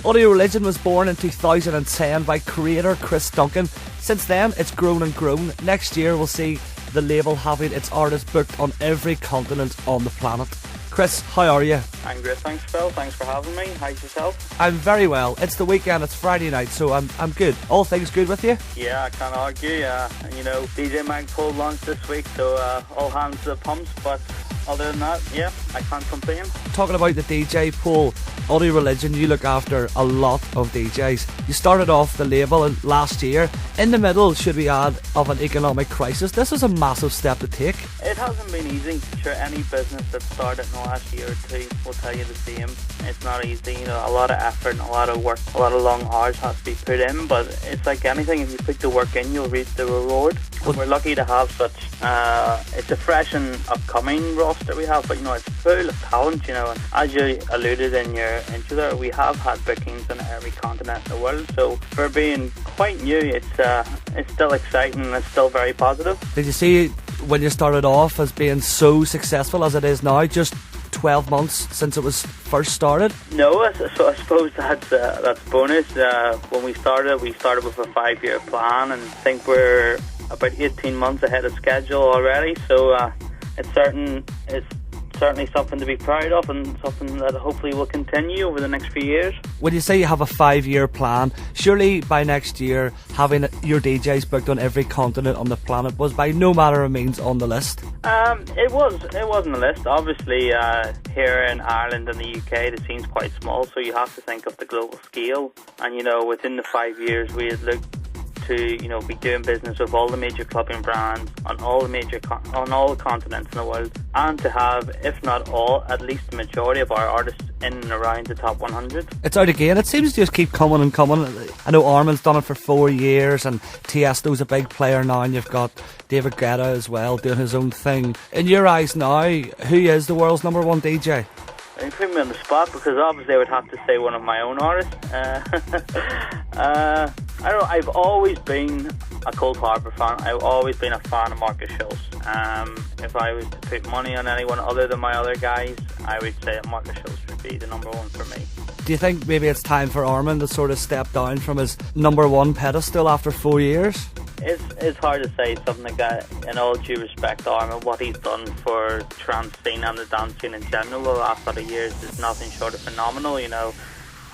Audio Religion was born in 2010 by creator Chris Duncan. Since then, it's grown and grown. Next year, we'll see the label having its artists booked on every continent on the planet. Chris, how are you? I'm great, thanks Phil, thanks for having me. How's yourself? I'm very well. It's the weekend, it's Friday night, so I'm good. All things good with you? Yeah, I can't argue. And you know, DJ Magpul launched this week, so all hands to the pumps, but other than that, yeah, I can't complain. Talking about the DJ pool, Audio Religion, you look after a lot of DJs. You started off the label last year, in the middle, should we add, of an economic crisis. This is a massive step to take. It hasn't been easy. Sure, any business that started in the last year or two will tell you the same. It's not easy, you know, a lot of effort and a lot of work, a lot of long hours has to be put in, but it's like anything, if you put the work in, you'll reap the reward. And we're lucky to have such, it's a fresh and upcoming roster we have, but you know, it's full of talent, you know, and as you alluded in your intro there, we have had bookings on every continent in the world, so for being quite new, it's still exciting and it's still very positive. Did you see when you started off as being so successful as it is now, just 12 months since it was first started? No, so I suppose that's bonus. When we started with a 5-year plan, and I think we're about 18 months ahead of schedule already, so it's certainly something to be proud of and something that hopefully will continue over the next few years. When you say you have a 5-year plan, surely by next year having your DJs booked on every continent on the planet was by no manner of means on the list? It was on the list. Obviously here in Ireland and the UK the scene's quite small, so you have to think of the global scale, and you know, within the 5 years we had looked to, you know, be doing business with all the major clubbing brands on all the continents in the world, and to have, if not all, at least the majority of our artists in and around the top 100. It's out again. It seems to just keep coming and coming. I know Armin's done it for 4 years, and Tiesto's a big player now, and you've got David Guetta as well doing his own thing. In your eyes now, who is the world's number one DJ? You put me on the spot, because obviously I would have to say one of my own artists. I don't know, I've always been a Cold Harbour fan. I've always been a fan of Marcus Schulz. If I was to put money on anyone other than my other guys, I would say that Marcus Schulz would be the number one for me. Do you think maybe it's time for Armin to sort of step down from his number one pedestal after 4 years? It's hard to say something like that. In all due respect to Armin, what he's done for trance scene and the dance scene in general the last lot of years is nothing short of phenomenal, you know.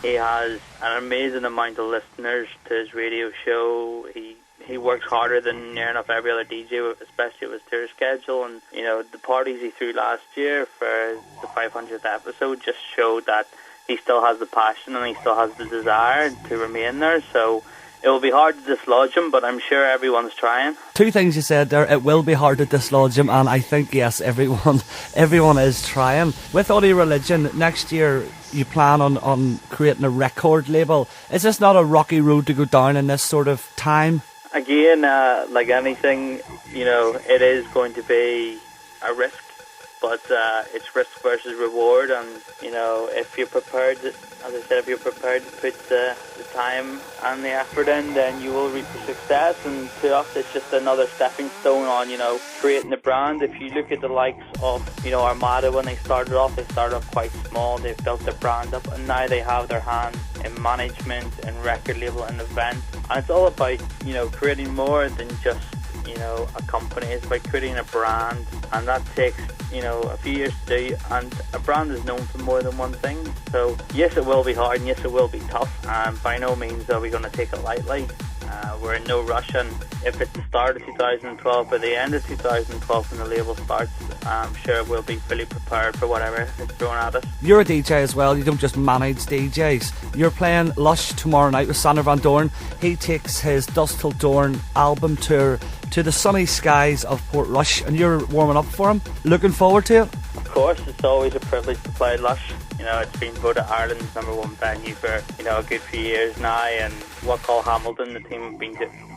He has an amazing amount of listeners to his radio show. He works harder than near enough every other DJ, especially with his tour schedule. And, you know, the parties he threw last year for the 500th episode just showed that he still has the passion and he still has the desire to remain there. So it will be hard to dislodge him, but I'm sure everyone's trying. Two things you said there. It will be hard to dislodge him, and I think, yes, everyone is trying. With Audio Religion, next year you plan on creating a record label. Is this not a rocky road to go down in this sort of time? Again, like anything, you know, it is going to be a risk, but it's risk versus reward, and you know, if you're prepared, as I said, if you're prepared to put the time and the effort in, then you will reap the success. And to us, it's just another stepping stone on, you know, creating the brand. If you look at the likes of, you know, Armada, when they started off quite small. They've built their brand up, and now they have their hands in management and record label and events. And it's all about, you know, creating more than just, you know, a company. It's about creating a brand, and that takes, you know, a few years to do, and a brand is known for more than one thing. So yes, it will be hard, and yes, it will be tough, and by no means are we going to take it lightly. We're in no rush, and if it's the start of 2012 or the end of 2012 when the label starts, I'm sure we'll be fully prepared for whatever is thrown at us. You're a DJ as well. You don't just manage DJs. You're playing Lush tomorrow night with Sander Van Doorn. He takes his Dusk Till Dawn album tour to the sunny skies of Portrush, and you're warming up for him. Looking forward to it? Of course, it's always a privilege to play Lush. You know, it's been voted Ireland's #1 venue for, you know, a good few years now, and what Call Hamilton, the team have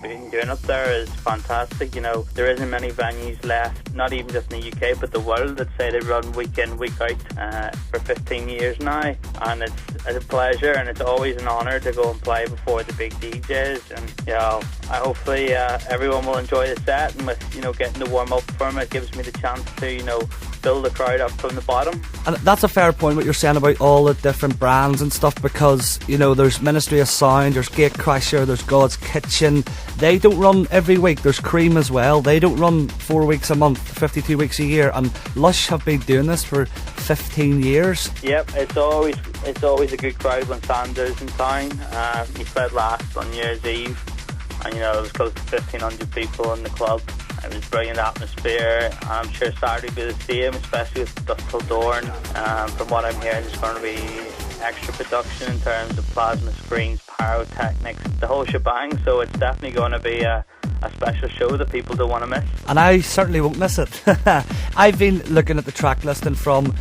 been doing up there is fantastic. You know, there isn't many venues left, not even just in the UK, but the world, that say they run week in, week out for 15 years now, and a pleasure, and it's always an honour to go and play before the big DJs. And I hopefully everyone will enjoy the set, and with getting to warm up for them, it gives me the chance to build the crowd up from the bottom. And that's a fair point what you're saying about all the different brands and stuff, because there's Ministry of Sound, there's Gatecrasher, there's God's Kitchen. They don't run every week. There's Cream as well. They don't run 4 weeks a month, 52 weeks a year. And Lush have been doing this for 15 years. Yep, it's always a good crowd when Sanders in town. We played last on New Year's Eve, and there was close to 1,500 people in the club. It was a brilliant atmosphere. I'm sure Saturday will be the same, especially with Dusk Till Dawn. From what I'm hearing, there's going to be extra production in terms of plasma screens, pyrotechnics, the whole shebang. So it's definitely going to be a special show that people don't want to miss. And I certainly won't miss it. I've been looking at the track listing from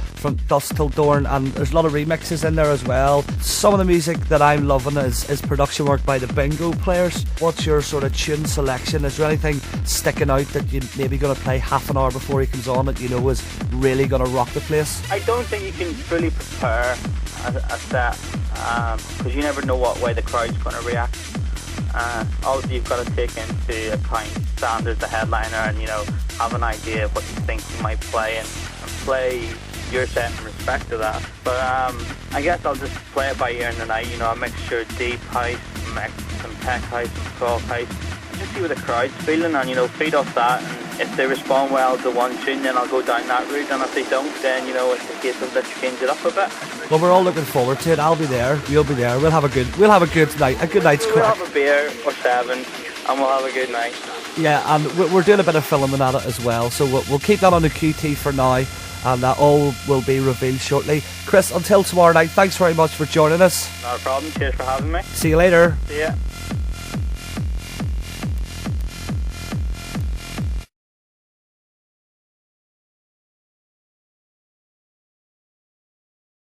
Dusk Till Dawn, and there's a lot of remixes in there as well. Some of the music that I'm loving is production work by the Bingo Players. What's your sort of tune selection? Is there anything sticking out that you're maybe going to play half an hour before he comes on that is really going to rock the place? I don't think you can fully prepare a set, because you never know what way the crowd's going to react. Obviously you've got to take into account Sanders, the headliner, and have an idea of what you think you might play, and play your set in respect to that. But I guess I'll just play it by ear in the night. A mixture of deep house, some tech house, some prog house, and just see what the crowd's feeling, and feed off that. And if they respond well to one tune, then I'll go down that route, and if they don't, then it's a case of let's change it up a bit. Well, we're all looking forward to it. I'll be there. You'll be there. We'll have a good night. A good night's crack. We'll have a beer or 7, and we'll have a good night. Yeah, and we're doing a bit of filming at it as well, so we'll keep that on the QT for now, and that all will be revealed shortly. Chris, until tomorrow night, thanks very much for joining us. Not a problem. Cheers for having me. See you later. See ya.